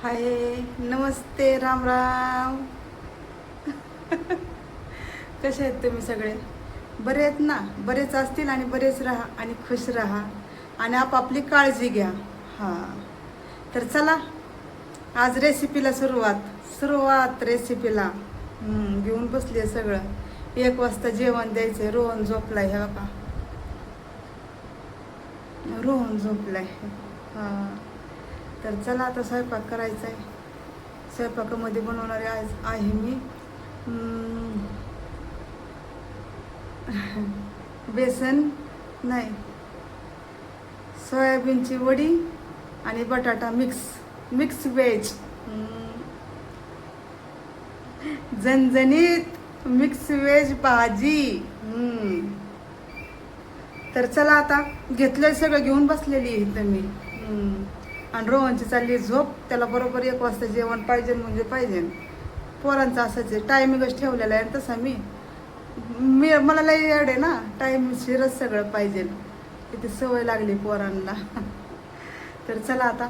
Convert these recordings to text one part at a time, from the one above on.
हाय, नमस्ते, राम राम. कसे आहेत तुम्ही सगळे? बरे आहेत ना? बरेच असतील आणि बरेच राहा आणि खुश राहा आणि आपापली काळजी घ्या. हां, तर चला, आज रेसिपीला सुरुवात रेसिपीला. घेऊन बसली आहे सगळं. 1 वाजता जेवण द्यायचं. रोहन झोपलाय, हे बघा. रोहन झोपलाय. हां, तर चला आता स्वयंपाक करायचा आहे. स्वयंपाकामध्ये बनवणारे आज आहे मी बेसन नाही, सोयाबीनची वडी आणि बटाटा मिक्स मिक्स व्हेज. झणझणीत मिक्स व्हेज भाजी. तर चला आता, घेतलंय सगळं, घेऊन बसलेली आहे इथं मी. आणि रोहनची चालली झोप. त्याला बरोबर 1 वाजता जेवण पाहिजे म्हणजे पाहिजे. पोरांचं असंच आहे, टायमिंगच ठेवलेला आहे तसा. मला लई याड आहे ना, टाईम शिरच सगळं पाहिजे. किती सवय लागली पोरांना. तर चला आता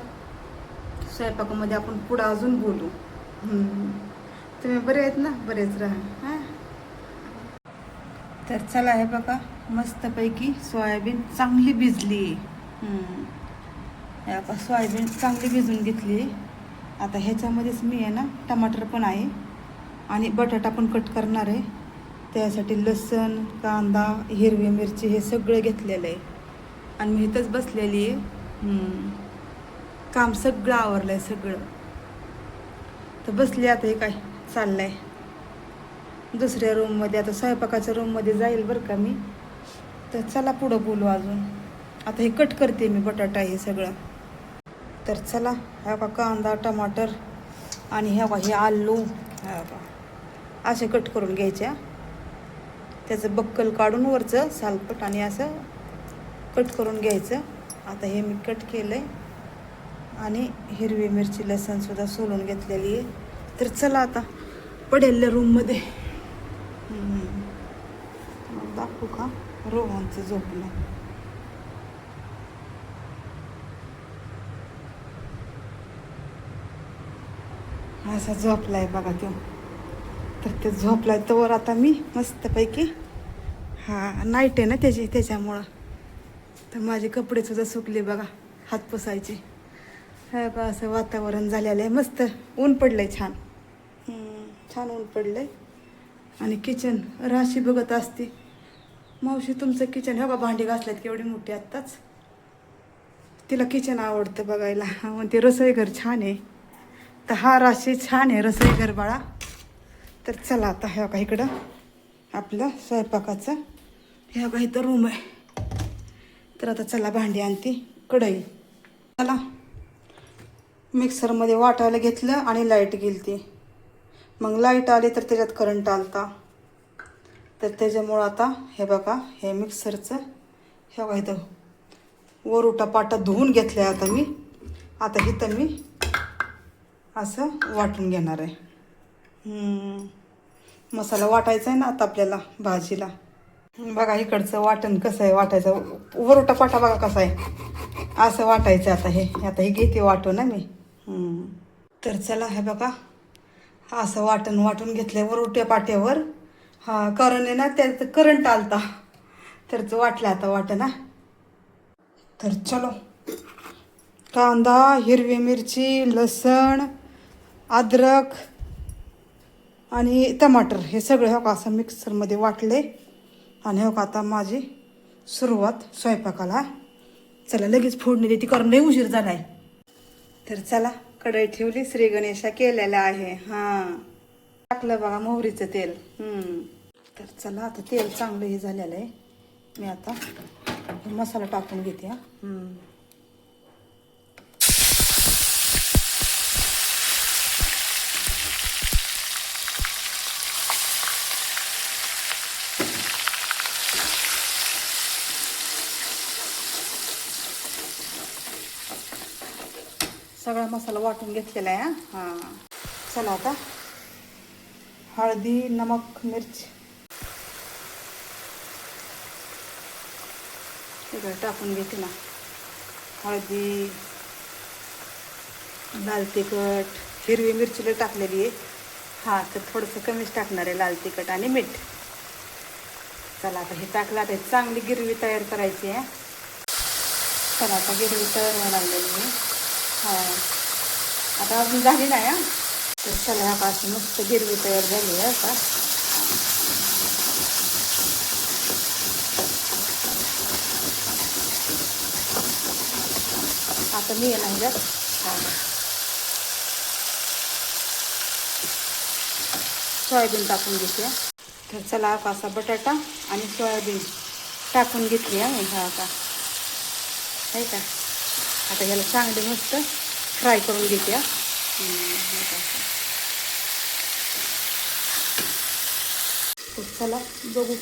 स्वयंपाकामध्ये आपण पुढं अजून बोलू. तुम्ही बरे आहेत ना? बरेच राहा. हां, तर चला, हे बघा, मस्तपैकी सोयाबीन चांगली भिजली. हे बघा, सोयाबीन चांगली भिजून घेतली. आता ह्याच्यामध्येच मी आहे ना, टमाटर पण आहे आणि बटाटा पण कट करणार आहे. त्यासाठी लसूण, कांदा, हिरवी मिरची हे सगळं घेतलेलं आहे. आणि मी इथंच बसलेली आहे. काम सगळं आवरलं आहे सगळं. तर बसली आता. हे काय चाललं आहे दुसऱ्या रूममध्ये. आता स्वयंपाकाच्या रूममध्ये जाईल बरं का मी. तर चला पुढं बोलू अजून. आता हे कट करते मी, बटाटा हे सगळं. तर चला, ह्या बघा, कांदा, टमाटर आणि ह्या बघा, हे आलू, ह्या बघा, असे कट करून घ्यायचे. त्याचं बक्कल काढून वरचं सालपट आणि असं कट करून घ्यायचं. आता हे मी कट केलं आहे आणि हिरवी मिरची, लसूणसुद्धा सोलून घेतलेली आहे. तर चला आता पडेल रूममध्ये. दाखवू का रोहनचं झोपलं? असा झोपलाय बघा तो. तर ते झोपलाय तोवर आता मी मस्तपैकी, नाईट आहे ना त्याच्यामुळं. तर माझे कपडेसुद्धा सुकले बघा, हात पुसायचे. हे बघा, असं वातावरण झालेलं आहे. मस्त ऊन पडलंय, छान. छान ऊन पडलंय. आणि किचन राशी बघत असते. मावशी, तुमचं किचन, हे बघा, भांडी घासल्यात केवढी मोठी आत्ताच. तिला किचन आवडतं बघायला. म्हणते रसोईघर छान आहे. तर राशी छान आहे रसोईघर बाळा. तर चला आता, ह्या बघा, इकडं आपलं स्वयंपाकाचं, ह्या बघा, इथं रूम आहे. तर आता चला, भांडी आणते, कढई. चला, मिक्सरमध्ये वाटायला घेतलं आणि लाईट गेली. मग लाईट आली तर त्याच्यात करंट आलता. तर त्याच्यामुळं आता हे बघा, हे मिक्सरचं, हे बघा, इथं वरुटा पाटा धुवून घेतलं आहे आता मी. आता इथं मी असं वाटून घेणार आहे. मसाला वाटायचा आहे ना आता आपल्याला भाजीला. बघा इकडचं वाटण कसं आहे वाटायचं. वरुटा पाटा बघा कसा आहे, असं वाटायचं. आता हे घेते वाटू ना मी. तर चला, हे बघा, असं वाटून घेतलं वरुट्या पाट्यावर. कारण आहे ना, त्यात करंट आलता. तर तो वाटला आता वाटण. तर चलो, कांदा, हिरवी मिरची, लसण, अद्रक आणि टमाटर हे सगळं हो असं मिक्सरमध्ये वाटले. आणि हो का, आता माझी सुरुवात स्वयंपाकाला. चला, लगेच फोडणी देते, कारण लई उशीर झाला आहे. तर चला, कढई ठेवली, श्री गणेशा केलेला आहे. टाकलं बघा मोहरीचं तेल. तर चला, आता तेल चांगलं हे झालेलं आहे. मी आता मसाला टाकून घेते. सगळा मसाला वाटून घेतलेला आहे. चला, आता हळदी, नमक, मिर्च सगळं टाकून घेते ना. हळदी, लाल तिखट, हिरवी मिरची टाकलेली आहे. हां, तर थोडंसं कमीच टाकणार आहे लाल तिखट आणि मीठ. चला आता हे टाकलं, आता चांगली गिरवी तयार करायची आहे. चला आता गिरवी तयार व्हायला लागलेली आहे. हां, आता अजून झाली नाही हां. तर चला आता अशी मस्त गिरवी तयार झाली आहे आता. आता मी येणार जात. हां, सोयाबीन टाकून घेते. तर चला असा बटाटा आणि सोयाबीन टाकून घेतली आहे हा आता. आहे का? आता ह्याला चांगले मस्त फ्राय करून घेते. तर चला बघू.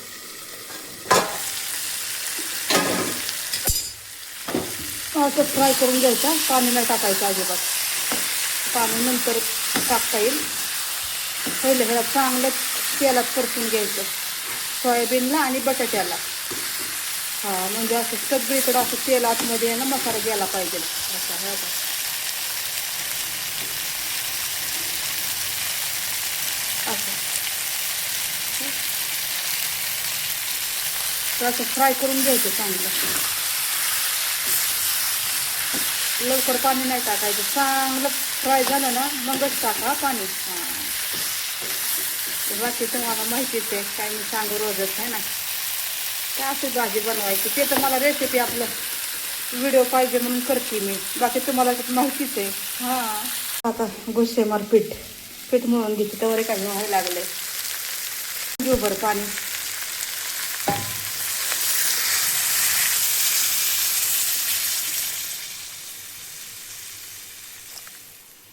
असं फ्राय करून घ्यायचा, पाणी नाही टाकायचं अजिबात. पाणी नंतर टाकता येईल. पहिले ह्याला चांगलं तेलात परतून घ्यायचं, सोयाबीनला आणि बटाट्याला. हां, म्हणजे असं सगळीकडं असं तेल आतमध्ये आहे ना, मसाला गेला पाहिजे असा. हे का असं तर असं फ्राय करून घ्यायचं चांगलं. लवकर पाणी नाही टाकायचं, चांगलं फ्राय झालं ना मगच टाका पाणी. हां, बाकी तुम्हाला माहितीच आहे, काय मी सांगू रोजच आहे ना. काय अशी भाजी बनवायची ते तर मला रेसिपी आपलं व्हिडिओ पाहिजे म्हणून करते मी. बाकी तुम्हाला माहितीच आहे. हां, आता गुस्सेमार पीठ मळून घेते, त्यावर काय व्हायला लागलंय. घेऊ बरं पाणी.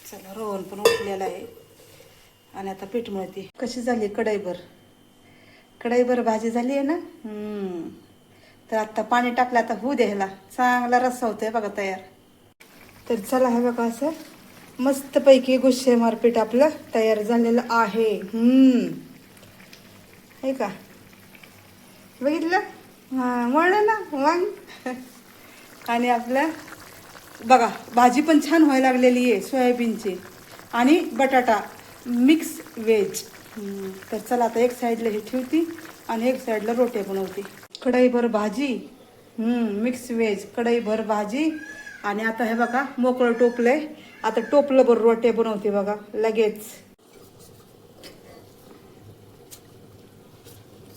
चला, रोहन पण उठलेला आहे आणि आता पीठ मळते. कशी झाली कढईभर भाजी झाली आहे ना. तर आता पाणी टाकलं, आता होऊ द्यायला चांगला रस्सा होतोय बघा तयार. तर चला हे बघा असं मस्तपैकी गुस्सेमार पीठ आपलं तयार झालेलं आहे. हे का बघितलं? हां, मळलं ना मग. आणि आपलं बघा भाजी पण छान व्हायला लागलेली आहे सोयाबीनची आणि बटाटा मिक्स व्हेज. तर चला आता एक साईडला हे ठेवती आणि एक साईडला रोट्या बनवते. कढईभर भाजी, मिक्स व्हेज कढईभर भाजी. आणि आता हे बघा मोकळं टोपलंय, आता टोपलं भर रोट्या बनवते बघा लगेच.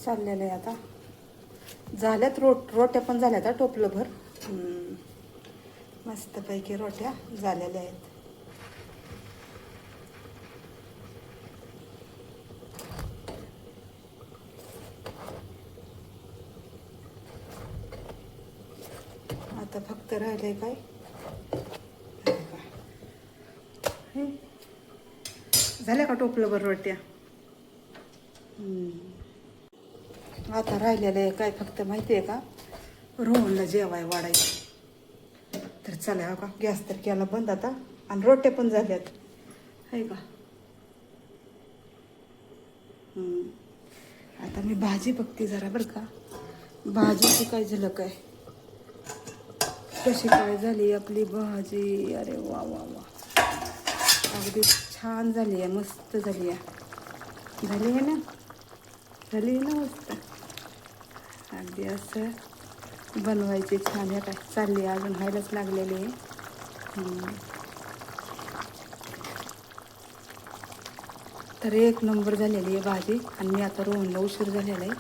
चाललेलं आहे आता. झाल्यात रोट्या पण झाल्यात आता टोपलं भर. मस्तपैकी रोट्या झालेल्या आहेत. आता फक्त राहिले काय, झाल्या का टोपलंभर रोट्या. आता राहिलेलं आहे काय फक्त माहिती आहे का, रोहनला जेवाय वाढायचं. तर चला हो का, गॅस तर केला बंद आता आणि रोट्या पण झाल्यात आहे का. आता मी भाजी बघते जरा बरं का, भाजीची काय झालं काय, कशी काय झाली आपली भाजी. अरे वा वा वा, अगदी छान झाली आहे, मस्त झाली आहे. झाली आहे ना, झाली आहे ना मस्त. अगदी असं बनवायची छान आहे काय. चालली अजून व्हायलाच लागलेली आहे. तर एक नंबर झालेली आहे भाजी. आणि मी आता रोहनला उशीर झालेला आहे,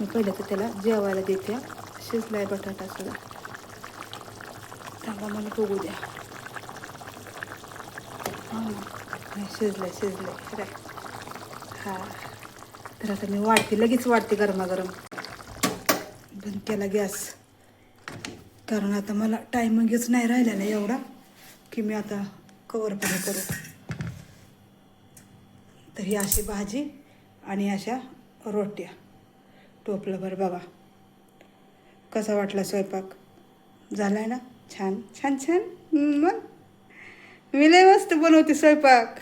मी पहिलं तर त्याला जेवायला देते. शिजलाय बटाटा सगळा, थांबा मला बघू द्या. हां, शिजलंय काय. हां, तर आता मी लगेच वाढते गरमागरम. बंद केला गॅस, कारण आता मला टायमिंगच नाही राहिलेला एवढा की मी आता कवर पण करू. तर ही अशी भाजी आणि अशा रोट्या टोपलंभर. बघा कसा वाटला स्वयंपाक, झाला आहे ना छान छान छान. मग मी लय मस्त बनवते स्वयंपाक.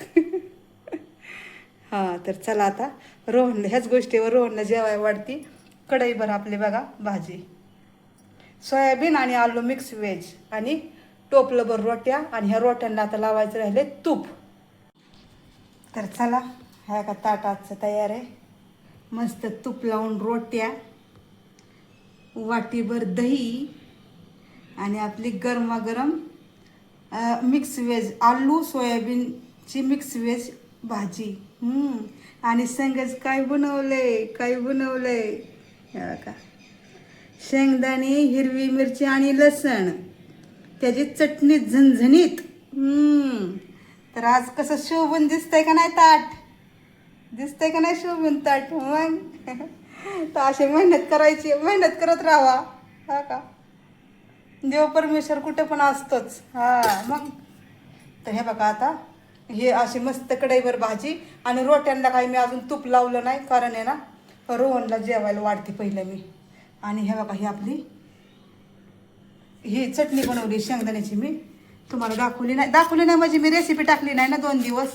हां, तर चला आता रोहनला ह्याच गोष्टीवर रोहनला जेवाय वाढती. कढईभर आपली बघा भाजी, सोयाबीन आणि आलू मिक्स व्हेज आणि टोपलंभर रोट्या आणि ह्या रोट्यांना आता लावायचं राहिले तूप. तर चला, ह्या का ताट आजचं तयार आहे. मस्त तूप लावून रोट्या, वाटीभर दही आणि आपली गरमागरम मिक्स व्हेज आलू सोयाबीनची मिक्स व्हेज भाजी. आणि संगच काय बनवलंय हे का, शेंगदाणे, हिरवी मिरची आणि लसण, त्याची चटणी झणझणीत. तर आज कसं शोभून दिसतंय का नाही ताट, दिसतंय का नाही शोभून ताट. मग तर अशी मेहनत करायची, मेहनत करत राहावा. हा का, देव परमेश्वर कुठे पण असतोच. मग तर हे बघा, आता हे अशी मस्त कढईवर भाजी आणि रोट्यांना काही मी अजून तूप लावलं नाही, कारण आहे ना रोहनला जेवायला वाढते पहिलं मी. आणि हे बघा, ही आपली ही चटणी बनवली शेंगदाण्याची. मी तुम्हाला दाखवली नाही म्हणजे मी रेसिपी टाकली नाही ना 2 दिवस.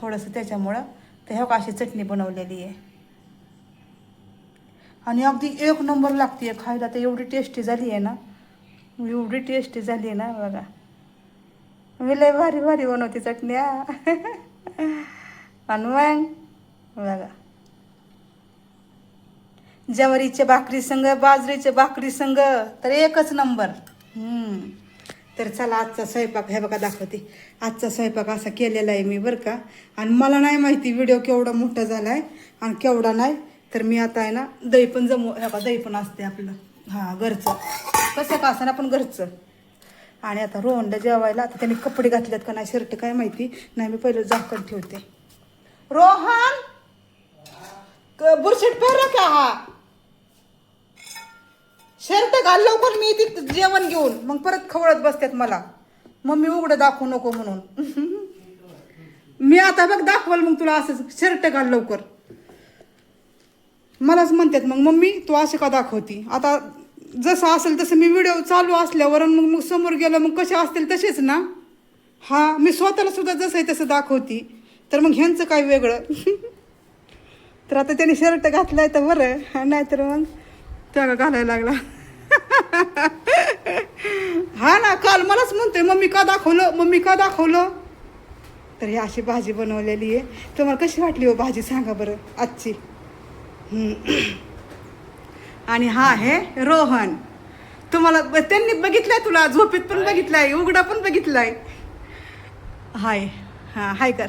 थोडंसं त्याच्यामुळं. तर हे बघा, अशी चटणी बनवलेली आहे आणि अगदी 1 नंबर लागते खायला. तर एवढी टेस्टी झाली आहे ना, एवढी टेस्टी झाली आहे ना बघा. मी लय भारी भारी बनवते चटण्या. आणि मग बघा, ज्वारीच्या भाकरी संग, बाजरीच्या भाकरी संग तर एकच नंबर. तर चला, आजचा स्वयंपाक हे बघा दाखवते. आजचा स्वयंपाक असा केलेला आहे मी बरं का. आणि मला नाही माहिती व्हिडिओ केवढा मोठा झाला आहे आणि केवढा नाही. तर मी आता आहे ना दही पण हे बघा, दही पण असते आपलं घरचं, कसं का असं ना पण घरचं. आणि आता रोहनला जेवायला, आता त्यांनी कपडे घातलेत का नाही, शर्ट काय माहिती नाही. मी पहिलं झाकण ठेवते. रोहन, बुरशेट पेर का शर्ट घाल लवकर, मी ती जेवण घेऊन. मग परत खवळत बसतात मला, मम्मी उघडं दाखवू नको म्हणून. मी आता बघ दाखवल मग तुला असंच, शर्ट घाल लवकर. मलाच म्हणतात मग, मम्मी तू असे का दाखवती. आता जसं असेल तसं मी व्हिडिओ चालू असल्यावर मग समोर गेलं मग कसे असतील तसेच ना. मी स्वतःला सुद्धा जसं आहे तसं दाखवती, तर मग ह्यांचं काय वेगळं. तर आता त्याने शर्ट घातलाय तर बरं, नाहीतर मग त्या घालायला लागला. ना, काल मलाच म्हणतोय मम्मी का दाखवलं. तर ही अशी भाजी बनवलेली आहे. तुम्हाला कशी वाटली हो भाजी सांगा बरं आजची. आणि हा आहे रोहन. तुम्हाला त्यांनी बघितलंय, तुला झोपेत पण बघितलाय, उघडा पण बघितलाय. हाय कर.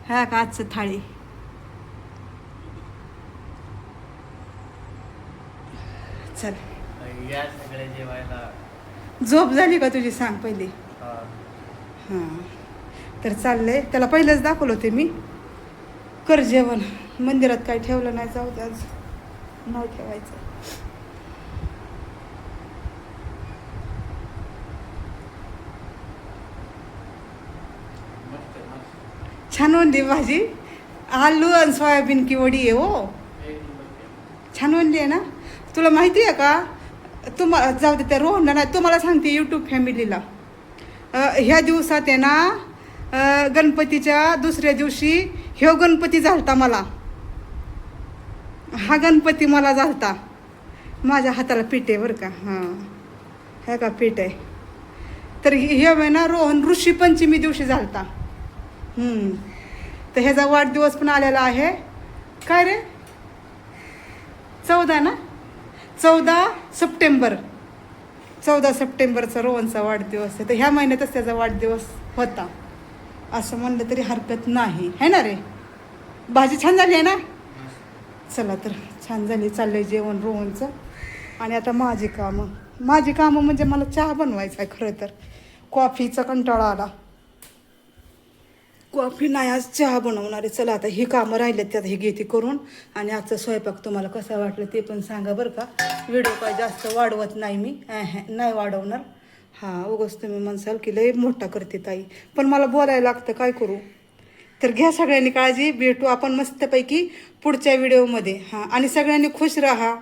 का आजचं थाळी. चल, झोप झाली का तुझी सांग पहिली. तर चाललंय, त्याला पहिलंच दाखवलं होते मी. कर जेवण. मंदिरात काही ठेवलं नाही, जाऊ दे आज नाही ठेवायचं. छान बनली भाजी. आलू आणि सोयाबीन की वडी आहे हो. छान बनली आहे ना. तुला माहिती आहे का, तुम्हाला जाऊ दे त्या रोहनला नाही, तुम्हाला सांगते यूट्यूब फॅमिलीला. ह्या दिवसात आहे ना, गणपतीच्या दुसऱ्या दिवशी ह्यो गणपती झालता मला. हा गणपती मला झालता. माझ्या हाताला पीठ आहे बरं का. ह्या का पीठ आहे. तर हे आहे ना रोहन ऋषी पंचमी दिवशी झालता. तर ह्याचा वाढदिवस पण आलेला आहे. काय रे, 14 ना, 14 सप्टेंबर. 14 सप्टेंबरचा रोहनचा वाढदिवस आहे. तर ह्या महिन्यातच त्याचा वाढदिवस होता, असं म्हणलं तरी हरकत नाही, है ना रे. भाजी छान झाली आहे ना. चला तर, छान झाली. चाललंय जेवण रोहनचं. आणि आता माझी कामं म्हणजे मला चहा बनवायचा आहे. खरं तर कॉफीचा कंटाळा आला, कॉफी नाही, आज चहा बनवणार आहे. चला आता ही कामं राहिलेत त्यात हे घेते करून. आणि आजचा स्वयंपाक तुम्हाला कसा वाटलं ते पण सांगा बरं का. व्हिडिओ काय जास्त वाढवत नाही मी, नाही वाढवणार. उगाच तुम्ही म्हणसाल की लय मोठा करते ताई, पण मला बोलायला लागतं, काय करू. तर घ्या सगळ्यांनी काळजी. भेटू आपण मस्तपैकी पुढच्या व्हिडिओमध्ये. आणि सगळ्यांनी खुश राहा.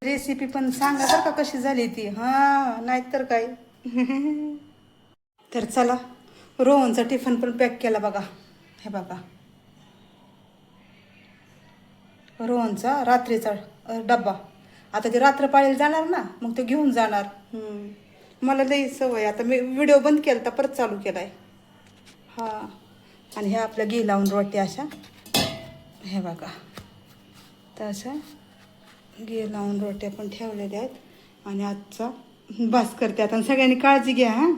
रेसिपी पण सांगा बरं का कशी झाली ती. नाहीतर काय. तर चला, रोहनचा टिफिन पण पॅक केला बघा. हे बघा, रोहनचा रात्रीचा डब्बा. आता ते रात्र पाळीला जाणार ना, मग ते घेऊन जाणार. मला लई सवय. आता मी व्हिडिओ बंद केला तर परत चालू केला आहे. हां. आणि ह्या आपल्या घी लावून रोट्या अशा, हे बघा तशा घी लावून रोट्या पण ठेवलेल्या आहेत. आणि आजचा बस करते आता. सगळ्यांनी काळजी घ्या हां.